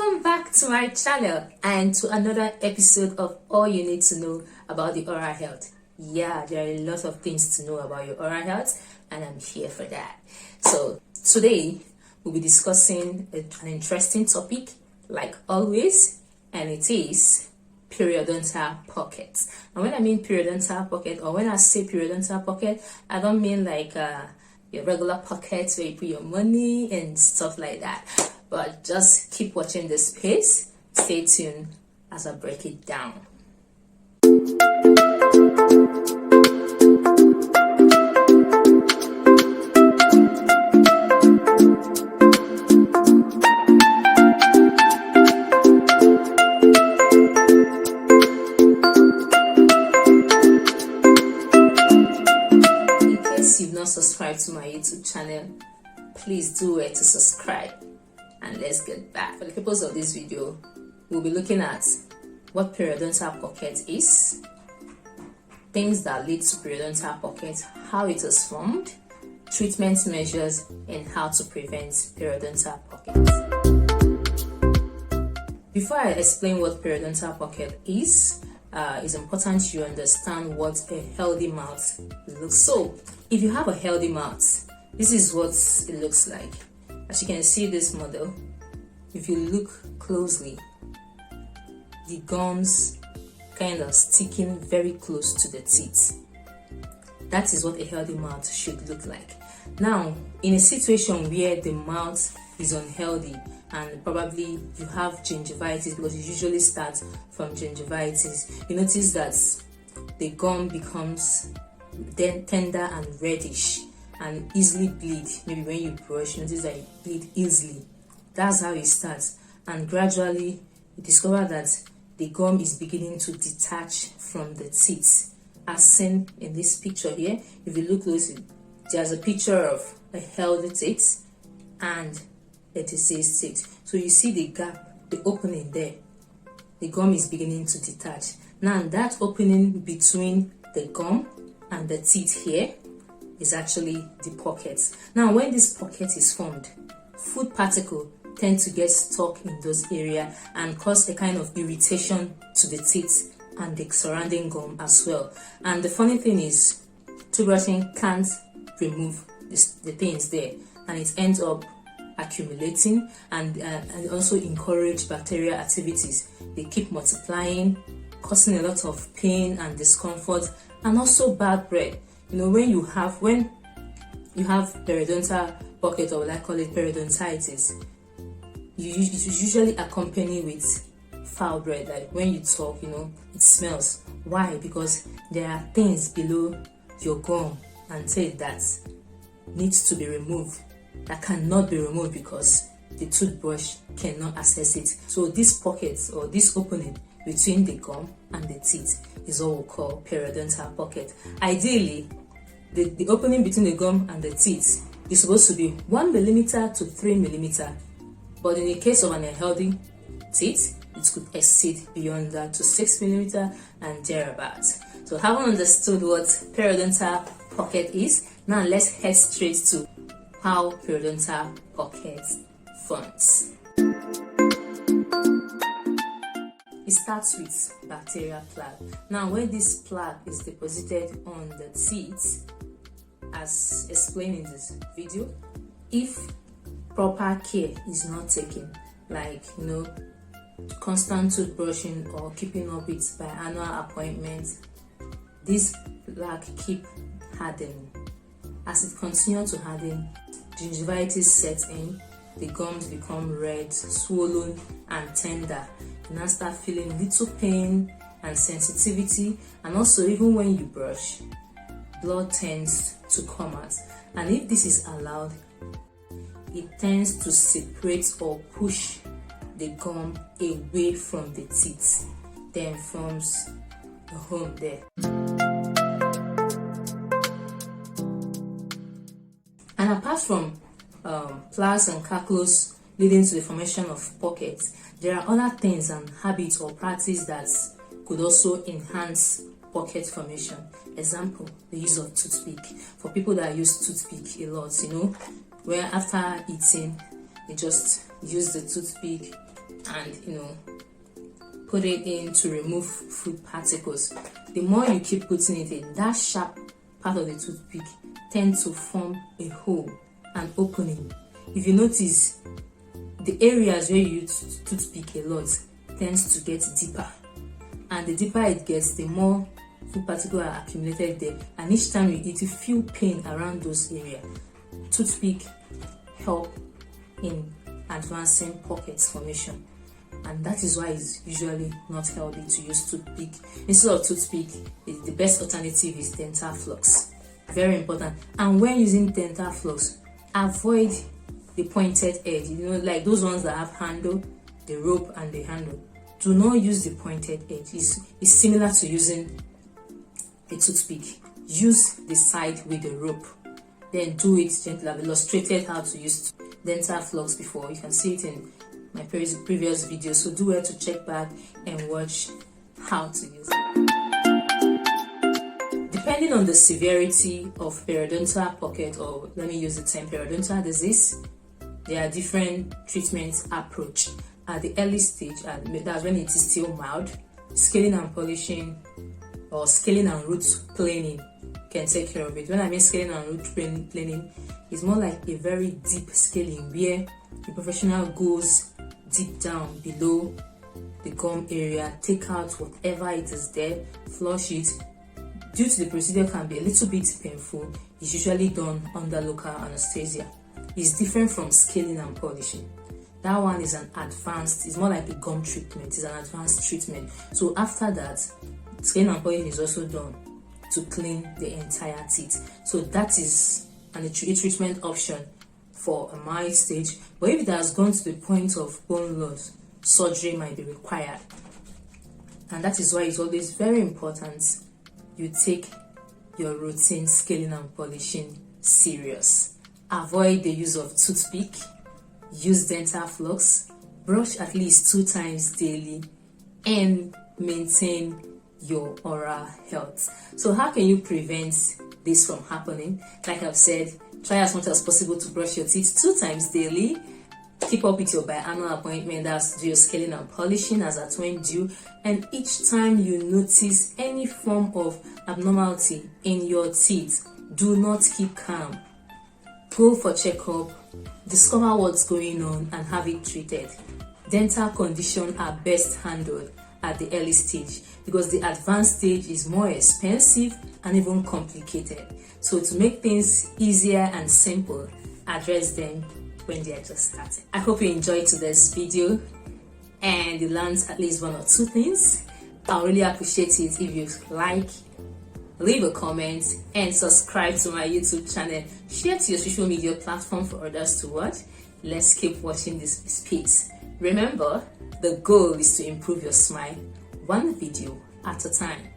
Welcome back to my channel and to another episode of All You Need to Know About the Oral Health. Yeah, there are a lot of things to know about your oral health and I'm here for that. So today we'll be discussing an interesting topic like always, and it is periodontal pockets. And when I mean periodontal pocket, or when I say periodontal pocket, I don't mean like your regular pockets where you put your money and stuff like that. But just keep watching this space. Stay tuned as I break it down. In case you've not subscribed to my YouTube channel, please do it to subscribe. And let's get back. For the purpose of this video, we'll be looking at what periodontal pocket is, things that lead to periodontal pocket, how it is formed, treatment measures, and how to prevent periodontal pocket. Before I explain what periodontal pocket is, it's important you understand what a healthy mouth looks. So, if you have a healthy mouth, this is what it looks like. As you can see this model, if you look closely, the gums kind of sticking very close to the teeth. That is what a healthy mouth should look like. Now, in a situation where the mouth is unhealthy and probably you have gingivitis, because it usually starts from gingivitis, you notice that the gum becomes then tender and reddish and easily bleed. Maybe when you brush, you notice that it bleed easily. That's how it starts, and gradually you discover that the gum is beginning to detach from the teeth, as seen in this picture here. If you look closely, there's a picture of a healthy teeth and a diseased teeth. So you see the gap, the opening there. The gum is beginning to detach. Now that opening between the gum and the teeth here is actually the pocket. Now when this pocket is formed, food particles tend to get stuck in those areas and cause a kind of irritation to the teeth and the surrounding gum as well. And the funny thing is, toothbrushing can't remove the things there, and it ends up accumulating and also encourage bacterial activities. They keep multiplying, causing a lot of pain and discomfort, and also bad breath. You know, when you have periodontal pocket, or what I call it periodontitis, it's usually accompanied with foul breath. Like when you talk, you know, it smells. Why? Because there are things below your gum and teeth that needs to be removed, that cannot be removed because the toothbrush cannot access it. So this pocket, or this opening between the gum and the teeth, is what we call periodontal pocket. Ideally, the opening between the gum and the teeth is supposed to be 1 millimeter to 3 millimeter, but in the case of an unhealthy teeth, it could exceed beyond that to 6 millimeter and thereabouts. So having understood what periodontal pocket is, now let's head straight to how periodontal pocket forms. It starts with bacterial plaque. Now when this plaque is deposited on the teeth, as explained in this video, if proper care is not taken, like, you know, constant toothbrushing or keeping up with biannual appointments, this plaque keep hardening. As it continues to harden, gingivitis sets in, the gums become red, swollen and tender. You now start feeling little pain and sensitivity, and also even when you brush, blood tends to come out. And if this is allowed, it tends to separate or push the gum away from the teeth, then forms a home there. And apart from plaques and calculus leading to the formation of pockets, there are other things and habits or practice that could also enhance pocket formation. Example, the use of toothpick. For people that use toothpick a lot, you know, where after eating, they just use the toothpick and put it in to remove food particles. The more you keep putting it in, that sharp part of the toothpick tends to form a hole, an opening. If you notice, the areas where you use toothpick a lot tends to get deeper, and the deeper it gets, the more food particles are accumulated there, and each time you eat, you feel pain around those areas. Toothpick help in advancing pockets formation, and that is why it's usually not healthy to use toothpick. Instead of toothpick, the best alternative is dental floss. Very important. And when using dental floss, avoid the pointed edge, like those ones that have handle, the rope and the handle. Do not use the pointed edge. It's similar to using a toothpick. Use the side with the rope, then do it gently. I've illustrated how to use dental floss before. You can see it in my previous video, so do well to check back and watch how to use it. Depending on the severity of periodontal pocket, or let me use the term periodontal disease, there are different treatment approach. At the early stage, that's when it is still mild, scaling and polishing or scaling and root planing can take care of it. When I mean scaling and root planing, it's more like a very deep scaling where the professional goes deep down below the gum area, take out whatever it is there, flush it. Due to the procedure can be a little bit painful, it's usually done under local anesthesia. It's different from scaling and polishing. That one is an advanced, it's more like a gum treatment, it's an advanced treatment. So after that, scaling and polishing is also done to clean the entire teeth. So that is a treatment option for a mild stage. But if it has gone to the point of bone loss, surgery might be required. And that is why it's always very important you take your routine scaling and polishing serious. Avoid the use of toothpick, use dental floss, brush at least 2 times daily, and maintain your oral health. So how can you prevent this from happening? Like I've said, try as much as possible to brush your teeth 2 times daily. Keep up with your biannual appointment, that's do your scaling and polishing as at when due, and each time you notice any form of abnormality in your teeth, do not keep calm. Go for checkup, discover what's going on and have it treated. Dental conditions are best handled at the early stage because the advanced stage is more expensive and even complicated. So to make things easier and simple, address them when they are just starting. I hope you enjoyed today's video and you learned at least 1 or 2 things. I really appreciate it if you like, leave a comment, and subscribe to my YouTube channel. Share to your social media platform for others to watch. Let's keep watching this space. Remember, the goal is to improve your smile 1 video at a time.